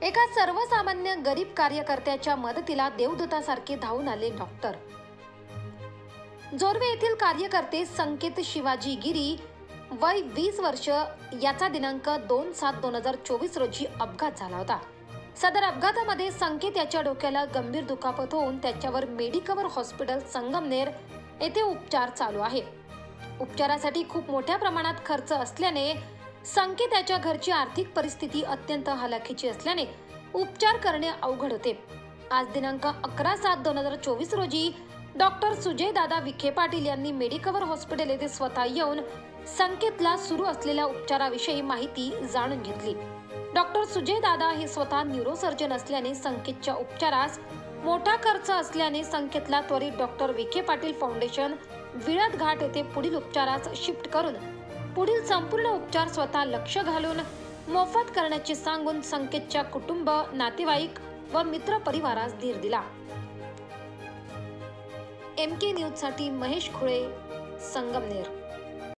एका सर्वसामान्य गरीब कार्यकर्त्याच्या मदतीला देवदूतासारखे धावून आले डॉक्टर. जोर्वे येथील कार्यकर्ते संकेत शिवाजी गिरी, वय 20 वर्ष, याचा दिनांक 2/7/2024 रोजी अपघात झाला होता. सदर अपघातामध्ये संकेत याच्या डोक्याला गंभीर दुखापत होऊन त्याच्यावर मेडिकवर हॉस्पिटल संगमनेर येथे उपचार चालू आहे. उपचारासाठी खूप मोठ्या प्रमाणात खर्च असल्याने संकेत याच्या घरची आर्थिक परिस्थिती अत्यंत हलाखीची असल्याने उपचार करणे अवघड होते. आज दिनांक 11/7/2024 रोजी डॉक्टर सुजय दादा विखे पाटील यांनी मेडिकवर हॉस्पिटल येथे स्वतः येऊन संकेतला सुरू असलेल्या उपचाराविषयी माहिती जाणून घेतली. डॉक्टर सुजय दादा हे स्वतः न्यूरोसर्जन असल्याने संकेतच्या उपचारास मोठा खर्च असल्याने संकेतला त्वरित डॉक्टर विखे पाटील फाउंडेशन विळद घाट येथे पुढील उपचारास शिफ्ट करून पुढील संपूर्ण उपचार स्वतः लक्ष घालून मोफत करण्याचे सांगून संकेतच्या कुटुंब, नातेवाईक व मित्र परिवारास धीर दिला. MK न्यूज साठी महेश खुळे, संगमनेर.